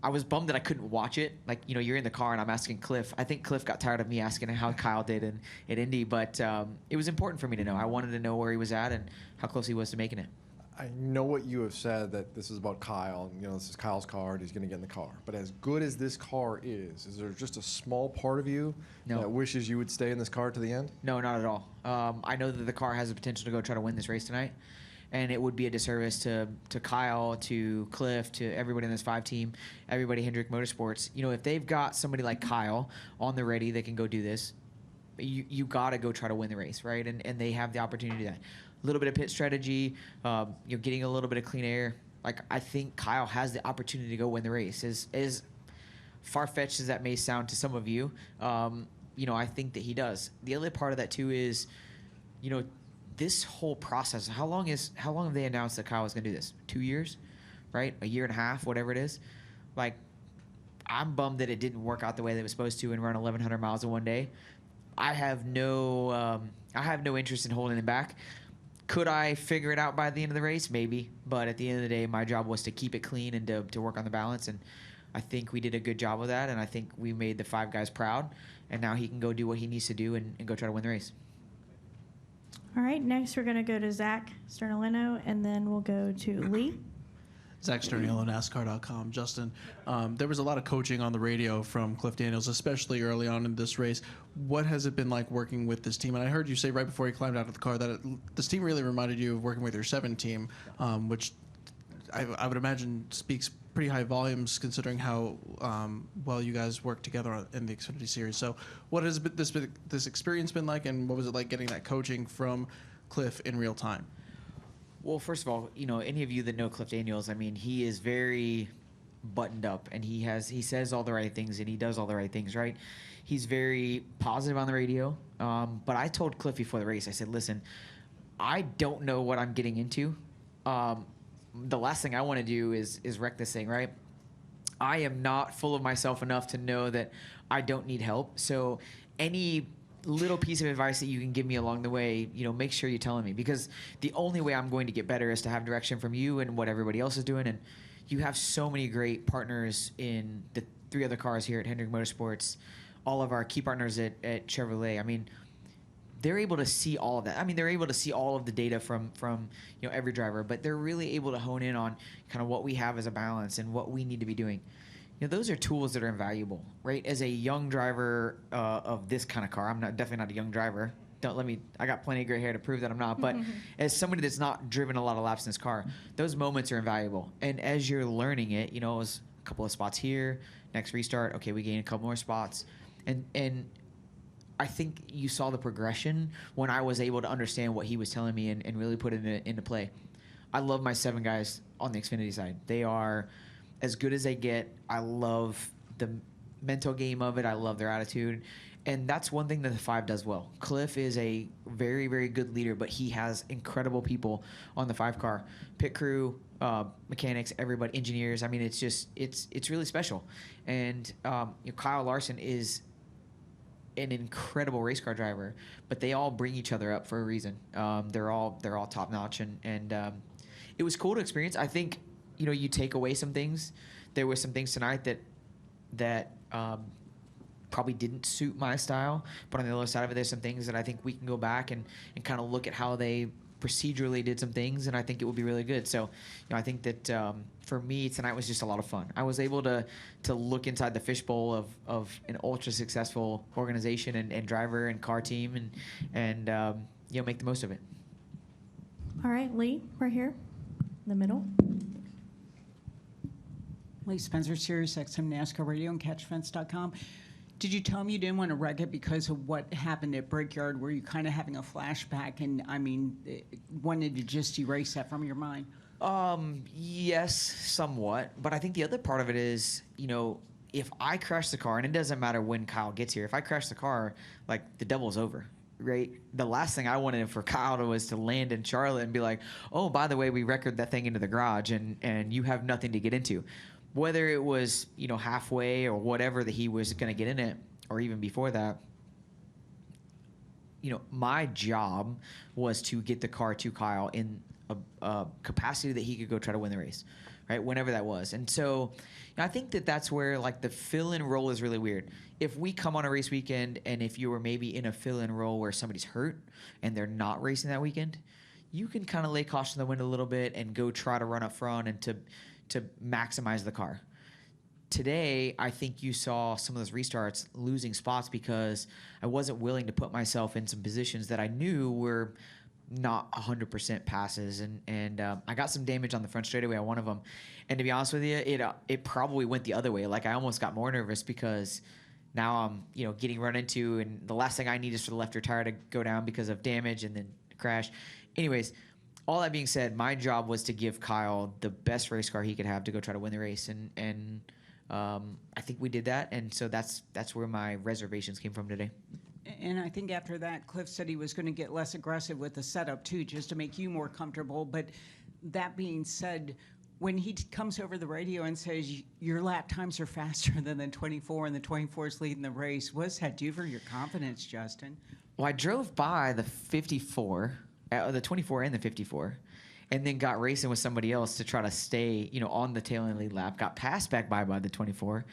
I was bummed that I couldn't watch it. Like, you're in the car and I'm asking Cliff. I think Cliff got tired of me asking how Kyle did in Indy, but it was important for me to know. I wanted to know where he was at and how close he was to making it. I know what you have said, that this is about Kyle. This is Kyle's car, and he's going to get in the car. But as good as this car is there just a small part of you that wishes you would stay in this car to the end? No, not at all. I know that the car has the potential to go try to win this race tonight. And it would be a disservice to Kyle, to Cliff, to everybody in this 5 team, everybody Hendrick Motorsports. If they've got somebody like Kyle on the ready that can go do this, you got to go try to win the race, right? And they have the opportunity to do that. A little bit of pit strategy, getting a little bit of clean air. Like, I think Kyle has the opportunity to go win the race. As far-fetched as that may sound to some of you, I think that he does. The other part of that, too, is, this whole process, how long have they announced that Kyle was going to do this? 2 years, right? A year and a half, whatever it is. Like, I'm bummed that it didn't work out the way that it was supposed to and run 1,100 miles in one day. I have no interest in holding him back. Could I figure it out by the end of the race? Maybe. But at the end of the day, my job was to keep it clean and to work on the balance. And I think we did a good job of that. And I think we made the 5 guys proud. And now he can go do what he needs to do and go try to win the race. All right, next we're going to go to Zach Sternolino, and then we'll go to Lee. Zach Sternolino, NASCAR.com. Justin, there was a lot of coaching on the radio from Cliff Daniels, especially early on in this race. What has it been like working with this team? And I heard you say right before you climbed out of the car that this team really reminded you of working with your 7 team, which I would imagine speaks pretty high volumes considering how well you guys work together in the Xfinity Series. So what has this experience been like, and what was it like getting that coaching from Cliff in real time? Well, first of all, any of you that know Cliff Daniels, I mean, he is very buttoned up, and he says all the right things, and he does all the right things, right? He's very positive on the radio. But I told Cliff before the race, I said, listen, I don't know what I'm getting into. The last thing I want to do is wreck this thing, right? I am not full of myself enough to know that I don't need help. So any little piece of advice that you can give me along the way, make sure you're telling me, because the only way I'm going to get better is to have direction from you and what everybody else is doing. And you have so many great partners in the 3 other cars here at Hendrick Motorsports, all of our key partners at Chevrolet. I mean, they're able to see all of that. I mean, they're able to see all of the data from every driver, but they're really able to hone in on kind of what we have as a balance and what we need to be doing. Those are tools that are invaluable, right? As a young driver of this kind of car, I'm definitely not a young driver. I got plenty of gray hair to prove that I'm not. But as somebody that's not driven a lot of laps in this car, those moments are invaluable. And as you're learning it, it was a couple of spots here, next restart, okay, we gain a couple more spots. And I think you saw the progression when I was able to understand what he was telling me and really put it into play. I love my 7 guys on the Xfinity side. They are as good as they get. I love the mental game of it. I love their attitude. And that's one thing that the 5 does well. Cliff is a very, very good leader, but he has incredible people on the 5 car. Pit crew, mechanics, everybody, engineers. I mean, it's really special. And Kyle Larson is an incredible race car driver, but they all bring each other up for a reason. They're all top notch, and it was cool to experience. I think you take away some things. There were some things tonight that probably didn't suit my style, but on the other side of it, there's some things that I think we can go back and kind of look at how they procedurally did some things, and I think it would be really good. So, I think that for me tonight was just a lot of fun. I was able to look inside the fishbowl of an ultra successful organization and driver and car team, and make the most of it. All right, Lee, right here in the middle. Lee Spencer, Sirius XM NASCAR Radio and CatchFence.com. Did you tell me you didn't want to wreck it because of what happened at Brickyard? Were you kind of having a flashback and, wanted to just erase that from your mind? Yes, somewhat. But I think the other part of it is, if I crash the car, and it doesn't matter when Kyle gets here, if I crash the car, the devil's over, right? The last thing I wanted for Kyle was to land in Charlotte and be like, oh, by the way, we wrecked that thing into the garage and you have nothing to get into. Whether it was, halfway or whatever that he was going to get in it, or even before that, my job was to get the car to Kyle in a capacity that he could go try to win the race, right? Whenever that was. And so I think that that's where like the fill-in role is really weird. If we come on a race weekend and if you were maybe in a fill-in role where somebody's hurt and they're not racing that weekend, you can kind of lay caution to the wind a little bit and go try to run up front and to maximize the car. Today, I think you saw some of those restarts losing spots because I wasn't willing to put myself in some positions that I knew were not 100% passes, and I got some damage on the front straightaway on one of them. And to be honest with you, it probably went the other way. Like I almost got more nervous because now I'm getting run into, and the last thing I need is for the left rear tire to go down because of damage and then crash. Anyways, all that being said, my job was to give Kyle the best race car he could have to go try to win the race, and I think we did that, and so that's where my reservations came from today. And I think after that, Cliff said he was going to get less aggressive with the setup too, just to make you more comfortable. But that being said, when he comes over the radio and says your lap times are faster than the 24 and the 24 is leading the race, what does that do for your confidence, Justin? Well, I drove by the 54, the 24 and the 54, and then got racing with somebody else to try to stay, on the tail end lead lap. Got passed back by the 24,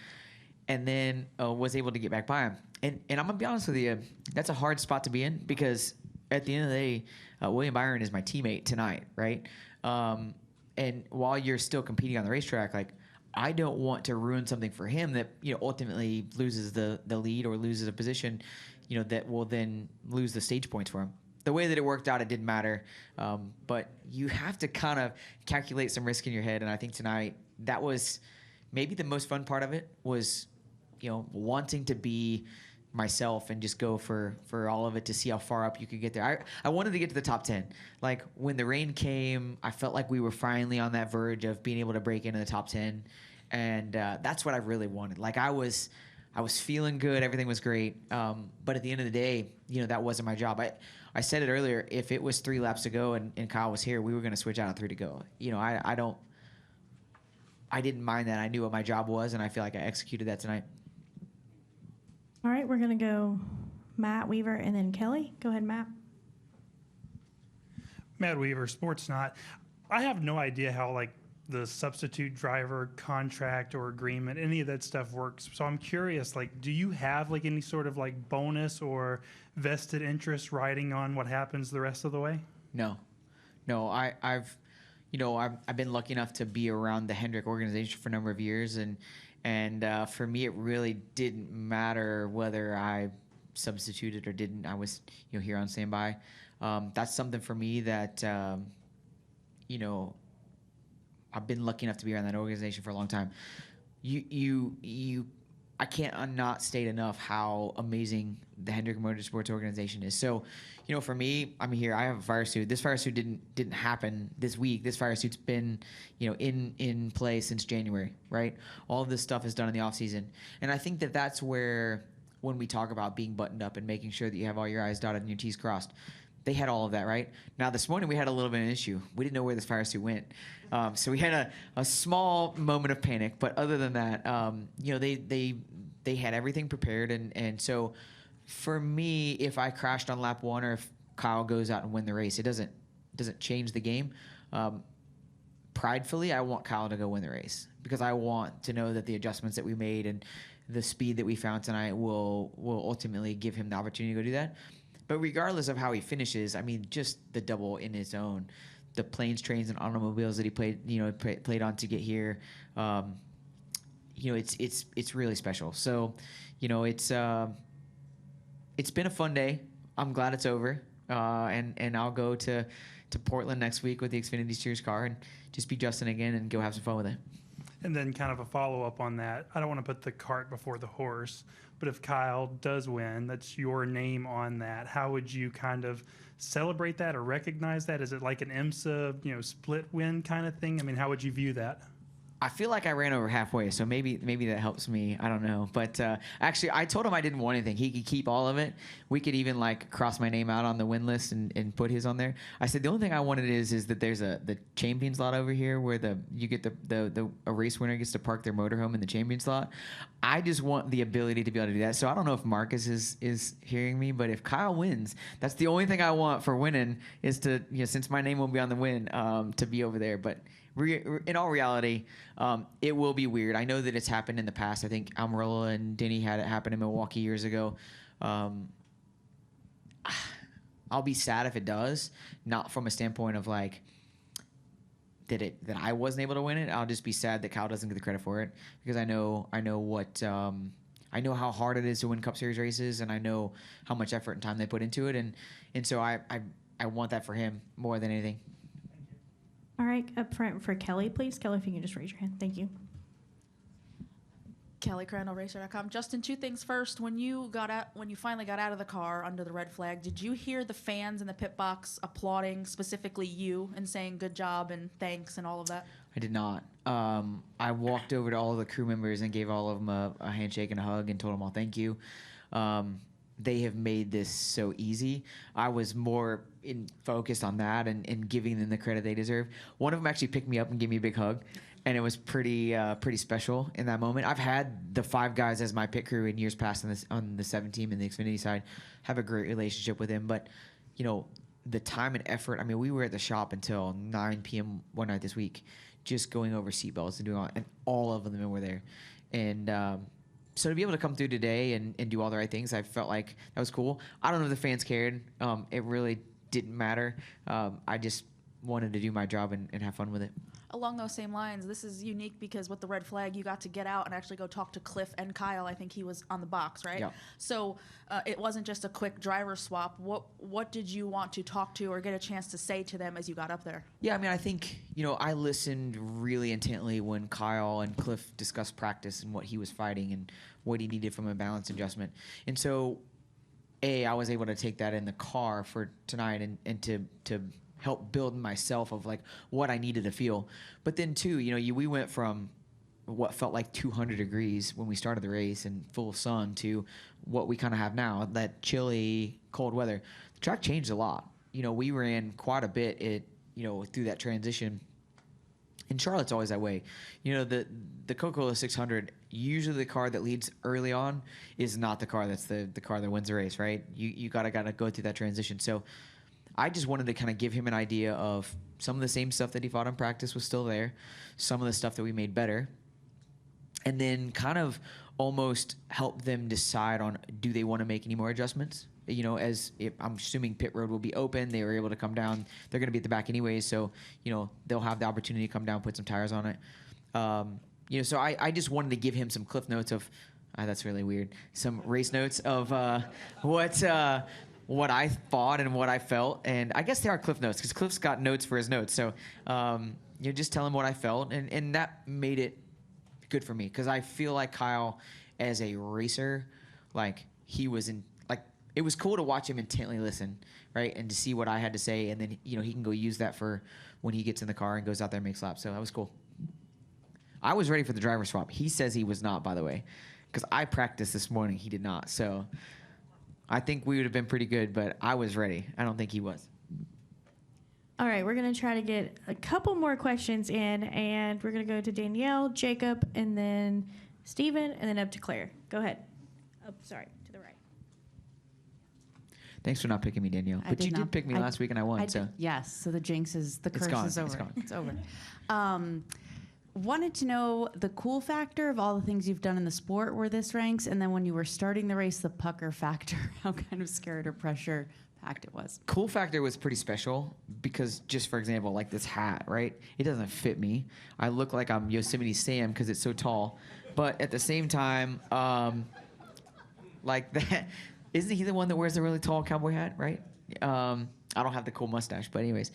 and then was able to get back by him. And I'm gonna be honest with you, that's a hard spot to be in because at the end of the day, William Byron is my teammate tonight, right? And while you're still competing on the racetrack, like I don't want to ruin something for him that ultimately loses the lead or loses a position, that will then lose the stage points for him. The way that it worked out, it didn't matter, but you have to kind of calculate some risk in your head. And I think tonight that was maybe the most fun part of it was, wanting to be myself and just go for all of it to see how far up you could get there. I wanted to get to the top 10. Like when the rain came, I felt like we were finally on that verge of being able to break into the top 10. And that's what I really wanted. Like I was feeling good. Everything was great. But at the end of the day, that wasn't my job. I said it earlier, if it was 3 laps to go and Kyle was here, we were going to switch out on 3 to go. I didn't mind that. I knew what my job was, and I feel like I executed that tonight. All right, we're going to go Matt Weaver and then Kelly. Go ahead, Matt. Matt Weaver, Sportsnaut. I have no idea how the substitute driver contract or agreement, any of that stuff works. So I'm curious, do you have any sort of bonus or vested interest riding on what happens the rest of the way? No, I've been lucky enough to be around the Hendrick organization for a number of years, and for me, it really didn't matter whether I substituted or didn't. I was, here on standby. That's something for me that, I've been lucky enough to be around that organization for a long time. I can't not state enough how amazing the Hendrick Motorsports organization is. So, for me, I'm here. I have a fire suit. This fire suit didn't happen this week. This fire suit's been, in play since January, right? All of this stuff is done in the off season, and I think that that's where when we talk about being buttoned up and making sure that you have all your I's dotted and your T's crossed. They had all of that, right? Now, this morning we had a little bit of an issue. We didn't know where this fire suit went. So we had a small moment of panic. But other than that, they had everything prepared. And so for me, if I crashed on lap 1 or if Kyle goes out and win the race, it doesn't change the game. Pridefully, I want Kyle to go win the race because I want to know that the adjustments that we made and the speed that we found tonight will ultimately give him the opportunity to go do that. But regardless of how he finishes, I mean, just the double in its own, the planes, trains, and automobiles that he played on to get here, it's really special. So, it's been a fun day. I'm glad it's over, and I'll go to Portland next week with the Xfinity Series car and just be Justin again and go have some fun with it. And then kind of a follow-up on that. I don't want to put the cart before the horse, but if Kyle does win, that's your name on that. How would you kind of celebrate that or recognize that? Is it like an IMSA, split win kind of thing? I mean, how would you view that? I feel like I ran over halfway, so maybe that helps me. I don't know. But actually, I told him I didn't want anything. He could keep all of it. We could even cross my name out on the win list and put his on there. I said the only thing I wanted is that there's the champion slot over here where you get a race winner gets to park their motorhome in the champion slot. I just want the ability to be able to do that. So I don't know if Marcus is hearing me, but if Kyle wins, that's the only thing I want for winning is to since my name won't be on the win to be over there. But in all reality, it will be weird. I know that it's happened in the past. I think Almirola and Denny had it happen in Milwaukee years ago. I'll be sad if it does, not from a standpoint of like that I wasn't able to win it. I'll just be sad that Kyle doesn't get the credit for it, because I know how hard it is to win Cup Series races, and I know how much effort and time they put into it, and so I want that for him more than anything. All right, up front for Kelly, please. Kelly, if you can just raise your hand. Thank you. Kelly Crandall, Racer.com. Justin, two things. First, when you finally got out of the car under the red flag, did you hear the fans in the pit box applauding specifically you and saying good job and thanks and all of that? I did not. I walked over to all of the crew members and gave all of them a handshake and a hug and told them all thank you. They have made this so easy. I was more focused on that and giving them the credit they deserve. One of them actually picked me up and gave me a big hug, and it was pretty special in that moment. I've had the 5 guys as my pit crew in years past on the 7 team and the Xfinity side. Have a great relationship with them, but the time and effort. I mean, we were at the shop until 9 p.m. one night this week, just going over seatbelts and doing all of them were there, and so to be able to come through today and do all the right things, I felt like that was cool. I don't know if the fans cared. It really didn't matter. I just wanted to do my job and have fun with it. Along those same lines, this is unique because with the red flag, you got to get out and actually go talk to Cliff and Kyle. I think he was on the box, right? Yeah. So it wasn't just a quick driver swap. What did you want to talk to or get a chance to say to them as you got up there? Yeah, I mean, I think, I listened really intently when Kyle and Cliff discussed practice and what he was fighting and what he needed from a balance adjustment. And so, I was able to take that in the car for tonight and to help build myself of like what I needed to feel. But then too, we went from what felt like 200 degrees when we started the race and full sun to what we kind of have now, that chilly, cold weather. The track changed a lot. We ran quite a bit through that transition. And Charlotte's always that way. The Coca-Cola 600, usually the car that leads early on is not the car that's the car that wins the race, right? You gotta go through that transition. So I just wanted to kind of give him an idea of some of the same stuff that he fought in practice was still there, some of the stuff that we made better, and then kind of almost help them decide on, do they want to make any more adjustments? As if I'm assuming pit road will be open, they were able to come down. They're going to be at the back anyways, so they'll have the opportunity to come down, put some tires on it. So I just wanted to give him some cliff notes of, that's really weird, some race notes of what I thought and what I felt. And I guess they are Cliff notes because Cliff's got notes for his notes. So, just tell him what I felt. And that made it good for me because I feel like Kyle, as a racer, like he was it was cool to watch him intently listen, right? And to see what I had to say. And then, he can go use that for when he gets in the car and goes out there and makes laps. So that was cool. I was ready for the driver swap. He says he was not, by the way, because I practiced this morning. He did not. So I think we would have been pretty good, but I was ready. I don't think he was. All right, we're going to try to get a couple more questions in, and we're going to go to Danielle, Jacob, and then Steven, and then up to Claire. Go ahead. To the right. Thanks for not picking me, Danielle. But you did pick me last week, and I won. Yes, so the jinx is, the curse is over. It's gone. It's over. Wanted to know the cool factor of all the things you've done in the sport where this ranks, and then when you were starting the race, the pucker factor, how kind of scared or pressure packed it was. Cool factor was pretty special because, just for example, like this hat, right? It doesn't fit me. I look like I'm Yosemite Sam because it's so tall. But at the same time, like that, isn't he the one that wears the really tall cowboy hat, right? I don't have the cool mustache, but anyways.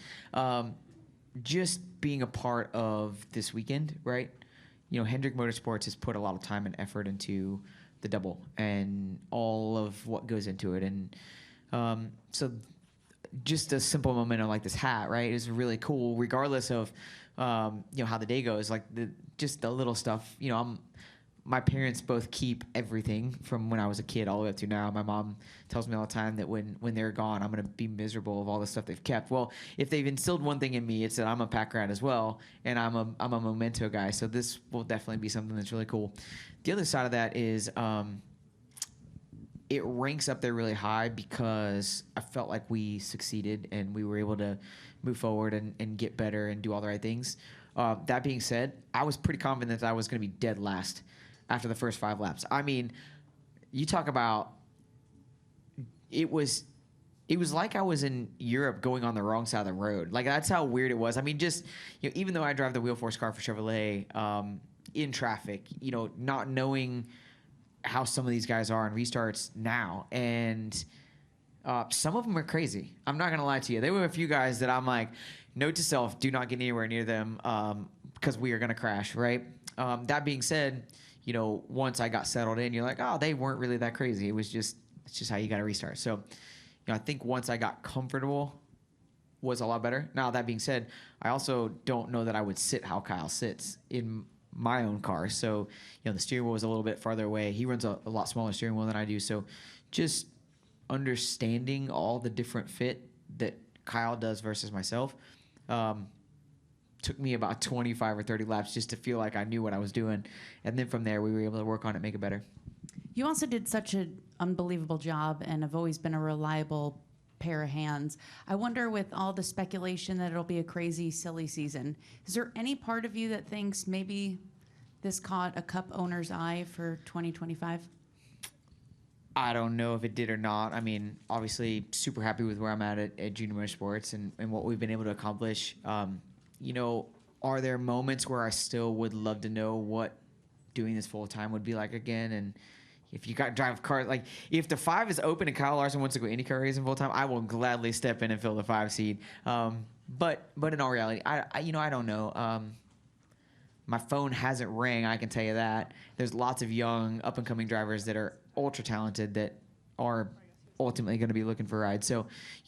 Just being a part of this weekend, right? Hendrick Motorsports has put a lot of time and effort into the double and all of what goes into it. And so just a simple momentum like this hat, right, is really cool, regardless of, how the day goes. Like, just the little stuff. My parents both keep everything from when I was a kid all the way up to now. My mom tells me all the time that when they're gone, I'm going to be miserable of all the stuff they've kept. Well, if they've instilled one thing in me, it's that I'm a pack rat as well, and I'm a memento guy. So this will definitely be something that's really cool. The other side of that is it ranks up there really high because I felt like we succeeded and we were able to move forward and get better and do all the right things. That being said, I was pretty confident that I was going to be dead last after the first 5 laps. I mean, you talk about it was like I was in Europe going on the wrong side of the road. Like, that's how weird it was. I mean, just, even though I drive the wheel force car for Chevrolet, in traffic, not knowing how some of these guys are in restarts now, and some of them are crazy. I'm not gonna lie to you. There were a few guys that I'm like, note to self, do not get anywhere near them because we are gonna crash, right? That being said, once I got settled in, you're like, oh, they weren't really that crazy. It's just how you got to restart. So, I think once I got comfortable, was a lot better. Now, that being said, I also don't know that I would sit how Kyle sits in my own car. So, the steering wheel was a little bit farther away. He runs a lot smaller steering wheel than I do. So, just understanding all the different fit that Kyle does versus myself took me about 25 or 30 laps just to feel like I knew what I was doing. And then from there, we were able to work on it, make it better. You also did such an unbelievable job and have always been a reliable pair of hands. I wonder, with all the speculation that it'll be a crazy, silly season, is there any part of you that thinks maybe this caught a Cup owner's eye for 2025? I don't know if it did or not. I mean, obviously, super happy with where I'm at Junior Motorsports and what we've been able to accomplish. Are there moments where I still would love to know what doing this full time would be like again? And if you got drive cars, like if the 5 is open and Kyle Larson wants to go IndyCar racing full time, I will gladly step in and fill the 5 seat. But in all reality, I don't know. My phone hasn't rang, I can tell you that. There's lots of young up and coming drivers that are ultra talented that are ultimately going to be looking for rides. So,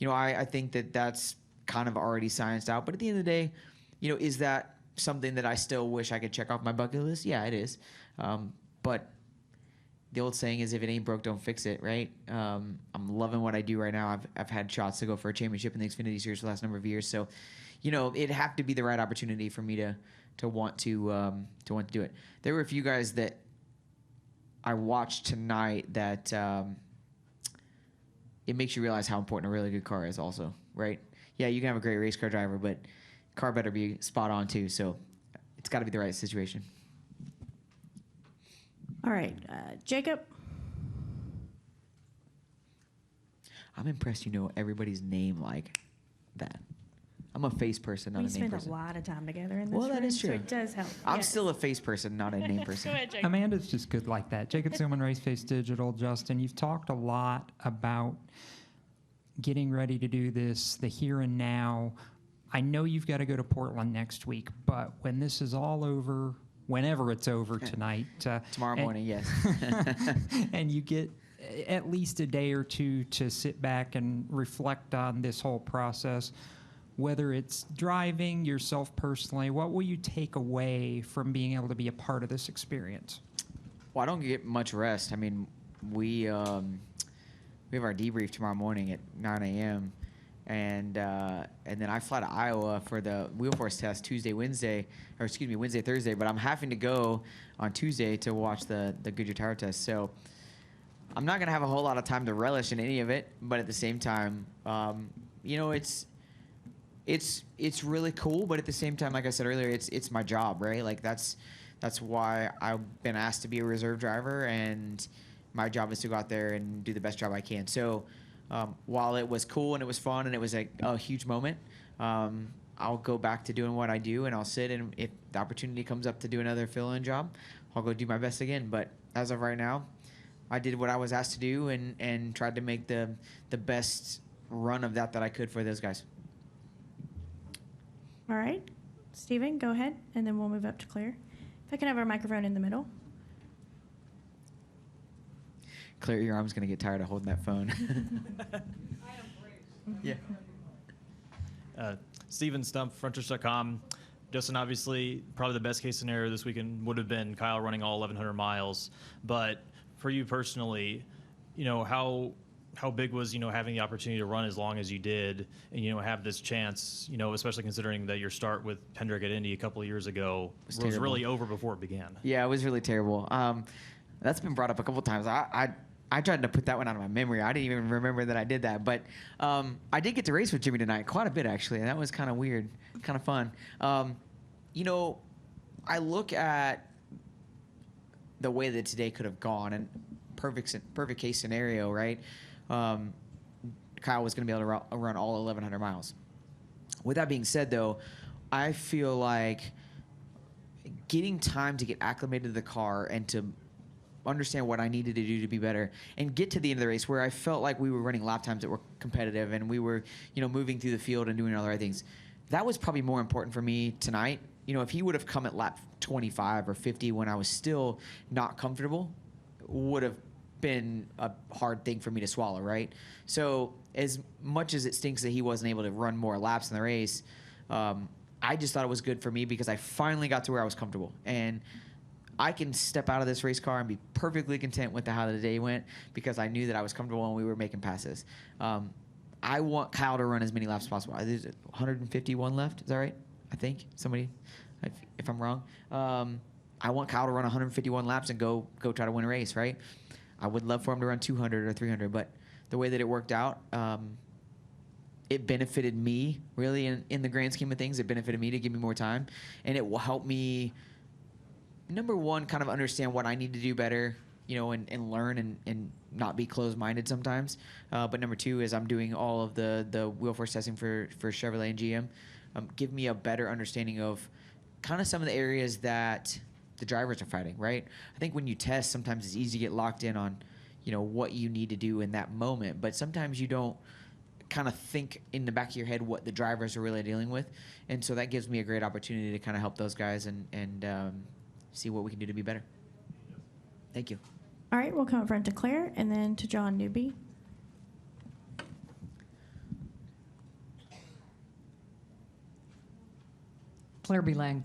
I think that that's kind of already scienced out. But at the end of the day, is that something that I still wish I could check off my bucket list? Yeah, it is. But the old saying is, if it ain't broke, don't fix it, right? I'm loving what I do right now. I've had shots to go for a championship in the Xfinity Series for the last number of years. So, it'd have to be the right opportunity for me to want to do it. There were a few guys that I watched tonight that it makes you realize how important a really good car is also, right? Yeah, you can have a great race car driver, but car better be spot on too. So it's got to be the right situation. All right, Jacob. I'm impressed you know everybody's name like that. I'm a face person, not a name person. We spend a lot of time together in this room, that is true. so it does help. I'm still a face person, not a name person. Go ahead, Jacob. Amanda's just good like that. Jacob Zillman, Raceface Digital. Justin, you've talked a lot about getting ready to do this, the here and now. I know you've got to go to Portland next week, but when this is all over, whenever it's over tonight. Tomorrow morning, yes. And you get at least a day or two to sit back and reflect on this whole process. Whether it's driving yourself personally, what will you take away from being able to be a part of this experience? Well, I don't get much rest. I mean, we have our debrief tomorrow morning at 9 a.m. And then I fly to Iowa for the wheel force test Wednesday, Thursday. But I'm having to go on Tuesday to watch the Goodyear tire test. So I'm not gonna have a whole lot of time to relish in any of it. But at the same time, it's really cool, but at the same time, like I said earlier, it's my job, right? Like that's why I've been asked to be a reserve driver, and my job is to go out there and do the best job I can. So while it was cool and it was fun and it was a huge moment, I'll go back to doing what I do, and I'll sit, and if the opportunity comes up to do another fill-in job, I'll go do my best again. But as of right now, I did what I was asked to do and tried to make the best run of that I could for those guys. All right, Steven, go ahead, and then we'll move up to Claire. If I can have our microphone in the middle. Claire, your arm's going to get tired of holding that phone. Yeah. Steven Stumpf, Frontstretch.com. Justin, obviously, probably the best case scenario this weekend would have been Kyle running all 1,100 miles. But for you personally, how big was, having the opportunity to run as long as you did and, have this chance, especially considering that your start with Hendrick at Indy a couple of years ago was really over before it began? Yeah, it was really terrible. That's been brought up a couple of times. I tried to put that one out of my memory. I didn't even remember that I did that. But I did get to race with Jimmy tonight quite a bit, actually. And that was kind of weird, kind of fun. you know, I look at the way that today could have gone, and perfect case scenario, right? Kyle was going to be able to run all 1,100 miles. With that being said, though, I feel like getting time to get acclimated to the car and to understand what I needed to do to be better and get to the end of the race where I felt like we were running lap times that were competitive and we were, moving through the field and doing all the right things. That was probably more important for me tonight. If he would have come at lap 25 or 50 when I was still not comfortable, would have been a hard thing for me to swallow, right? So as much as it stinks that he wasn't able to run more laps in the race, I just thought it was good for me because I finally got to where I was comfortable. And I can step out of this race car and be perfectly content with how the day went because I knew that I was comfortable and we were making passes. I want Kyle to run as many laps as possible. There's 151 left. Is that right? I think. Somebody, if I'm wrong. I want Kyle to run 151 laps and go try to win a race, right? I would love for him to run 200 or 300, but the way that it worked out, it benefited me, really, in the grand scheme of things. It benefited me to give me more time, and it will help me, number one, kind of understand what I need to do better, and learn and not be closed-minded sometimes. But number two is I'm doing all of the wheel force testing for Chevrolet and GM. Give me a better understanding of kind of some of the areas that the drivers are fighting, right? I think when you test, sometimes it's easy to get locked in on, what you need to do in that moment. But sometimes you don't kind of think in the back of your head what the drivers are really dealing with. And so that gives me a great opportunity to kind of help those guys and see what we can do to be better. Thank you. All right, we'll come up front to Claire and then to John Newby. Claire B. Lang.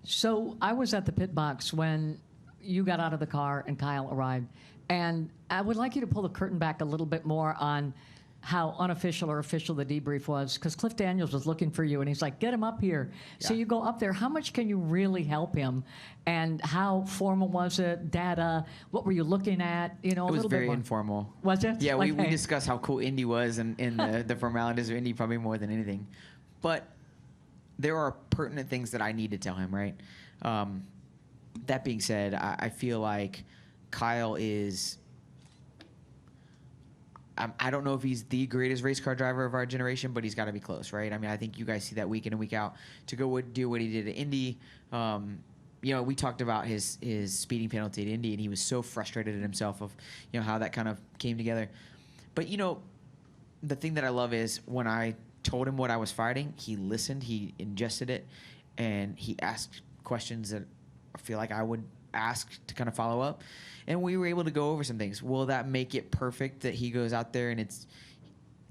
So I was at the pit box when you got out of the car and Kyle arrived. And I would like you to pull the curtain back a little bit more on how unofficial or official the debrief was, because Cliff Daniels was looking for you, and he's like, get him up here. Yeah. So you go up there. How much can you really help him? And how formal was it? Data? What were you looking at? It was very informal. Was it? Yeah, we discussed how cool Indy was and the formalities of Indy probably more than anything. But there are pertinent things that I need to tell him, right? That being said, I feel like Kyle is... I don't know if he's the greatest race car driver of our generation, but he's got to be close, right? I mean, I think you guys see that week in and week out. To go do what he did at Indy, we talked about his speeding penalty at Indy, and he was so frustrated at himself of, how that kind of came together. But, the thing that I love is when I told him what I was fighting, he listened, he ingested it, and he asked questions that I feel like I would ask to kind of follow up. And we were able to go over some things. Will that make it perfect that he goes out there and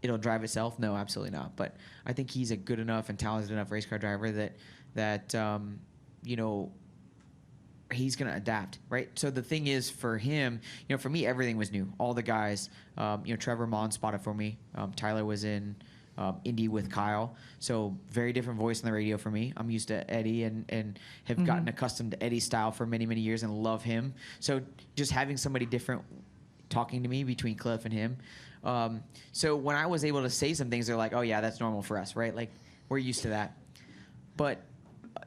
it'll drive itself? No, absolutely not. But I think he's a good enough and talented enough race car driver that he's going to adapt, right? So the thing is for him, for me, everything was new. All the guys, Trevor Mon spotted for me. Tyler was in Indy with Kyle. So very different voice on the radio for me. I'm used to Eddie and have gotten accustomed to Eddie's style for many, many years and love him. So just having somebody different talking to me between Cliff and him. So when I was able to say some things, they're like, oh, yeah, that's normal for us, right? Like, we're used to that. But,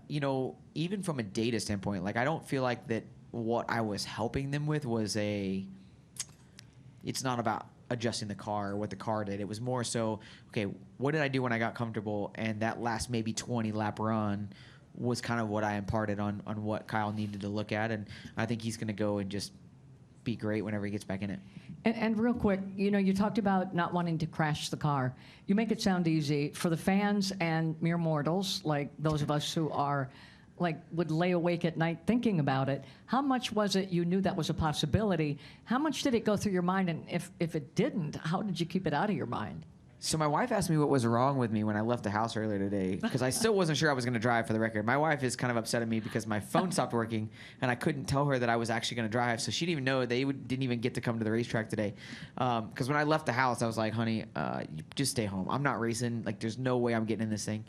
even from a data standpoint, like, I don't feel like that what I was helping them with was it's not about adjusting the car or what the car did. It was more so, okay, what did I do when I got comfortable? And that last maybe 20 lap run was kind of what I imparted on what Kyle needed to look at. And I think he's going to go and just be great whenever he gets back in it. And real quick, you talked about not wanting to crash the car. You make it sound easy. For the fans and mere mortals, like those of us who are would lay awake at night thinking about it, how much was it you knew that was a possibility? How much did it go through your mind? And if it didn't, how did you keep it out of your mind? So my wife asked me what was wrong with me when I left the house earlier today, because I still wasn't sure I was going to drive, for the record. My wife is kind of upset at me because my phone stopped working, and I couldn't tell her that I was actually going to drive, so she didn't even know. They didn't even get to come to the racetrack today. Because when I left the house, I was like, honey, you just stay home. I'm not racing. Like, there's no way I'm getting in this thing.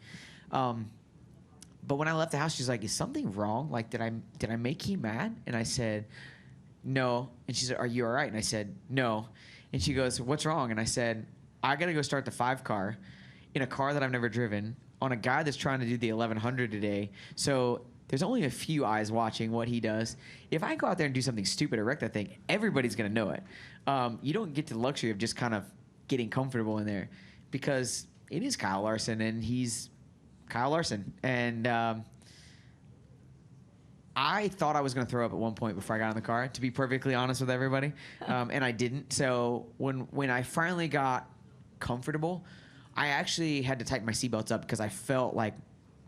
But when I left the house, she's like, is something wrong? Like, did I make you mad? And I said, no. And she said, are you all right? And I said, no. And she goes, what's wrong? And I said, I got to go start the 5 car in a car that I've never driven on a guy that's trying to do the 1100 today. So there's only a few eyes watching what he does. If I go out there and do something stupid or wreck that thing, everybody's going to know it. You don't get to the luxury of just kind of getting comfortable in there because it is Kyle Larson, and he's Kyle Larson. And I thought I was going to throw up at one point before I got in the car, to be perfectly honest with everybody, and I didn't. So when I finally got comfortable, I actually had to tighten my seatbelts up because I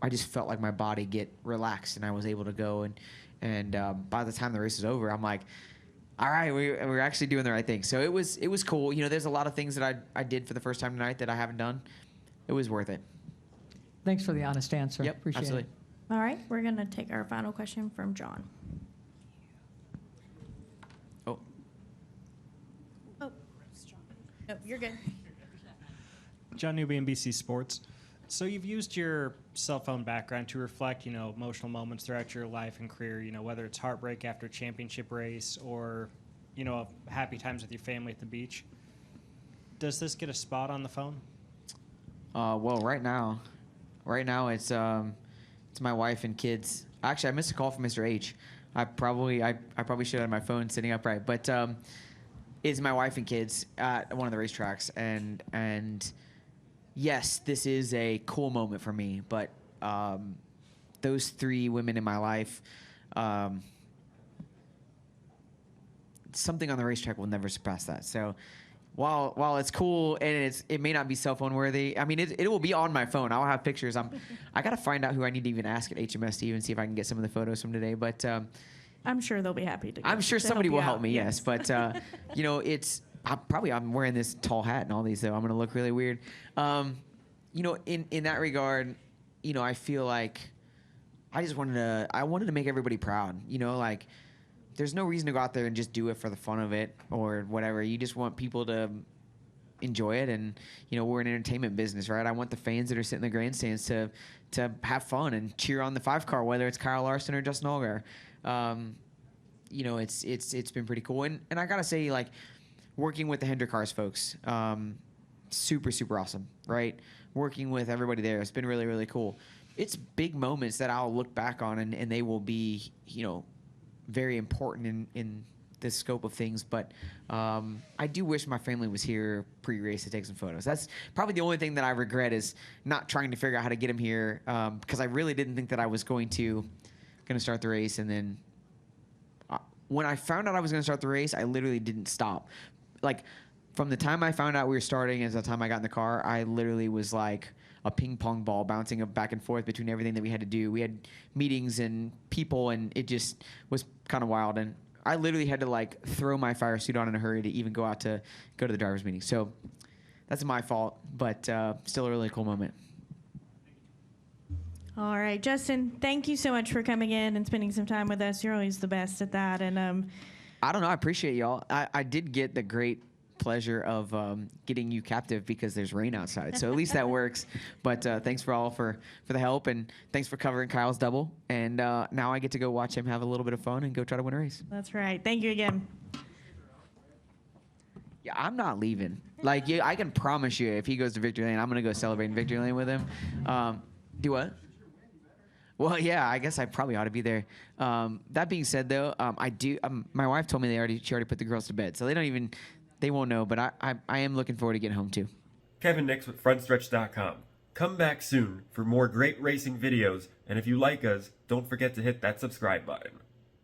just felt like my body get relaxed, and I was able to go. And by the time the race was over, I'm like, all right, we're actually doing the right thing. So it was cool. You know, there's a lot of things that I did for the first time tonight that I haven't done. It was worth it. Thanks for the honest answer. Yep, Appreciate absolutely. it. All right, we're going to take our final question from John. Oh. Oh, no, you're good. John Newby, NBC Sports. So you've used your cell phone background to reflect, emotional moments throughout your life and career, whether it's heartbreak after a championship race or, happy times with your family at the beach. Does this get a spot on the phone? Well, right now it's my wife and kids. Actually, I missed a call from Mr. H. I probably should have my phone sitting upright, but it's my wife and kids at one of the racetracks, and yes, this is a cool moment for me. But those three women in my life, something on the racetrack will never surpass that. So. While it's cool and it may not be cell phone worthy, I mean it will be on my phone. I'll have pictures. I got to find out who I need to even ask at HMS to even see if I can get some of the photos from today. But I'm sure they'll be happy to. I'm sure somebody will help me. Yeah. Yes, but I'm wearing this tall hat and all these, so I'm gonna look really weird. In that regard, I feel like I wanted to make everybody proud. There's no reason to go out there and just do it for the fun of it or whatever. You just want people to enjoy it, and we're an entertainment business, right? I want the fans that are sitting in the grandstands to have fun and cheer on the 5-car, whether it's Kyle Larson or Justin Allgaier. It's been pretty cool, and I gotta say, like, working with the HenderCars folks, super super awesome, right? Working with everybody there, it's been really really cool. It's big moments that I'll look back on, and they will be very important in the scope of things, but I do wish my family was here pre-race to take some photos. That's probably the only thing that I regret, is not trying to figure out how to get them here, because I really didn't think that I was going to start the race, and then when I found out I was going to start the race, I literally didn't stop. Like, from the time I found out we were starting and the time I got in the car, I literally was like a ping pong ball bouncing back and forth between everything that we had to do. We had meetings and people, and it just was kind of wild. And I literally had to throw my fire suit on in a hurry to even go to the driver's meeting. So that's my fault, but still a really cool moment. All right, Justin, thank you so much for coming in and spending some time with us. You're always the best at that. And I don't know. I appreciate y'all. I did get the great pleasure of getting you captive because there's rain outside, so at least that works. But thanks for the help, and thanks for covering Kyle's double, and now I get to go watch him have a little bit of fun and go try to win a race. That's right. Thank you again. Yeah, I'm not leaving. I can promise you, if he goes to Victory Lane, I'm gonna go celebrate in Victory Lane with him. Do what? Well, yeah, I guess I probably ought to be there. That being said, though, I do. My wife told me she already put the girls to bed, so they won't know, but I am looking forward to getting home too. Kevin Nix with Frontstretch.com. Come back soon for more great racing videos, and if you like us, don't forget to hit that subscribe button.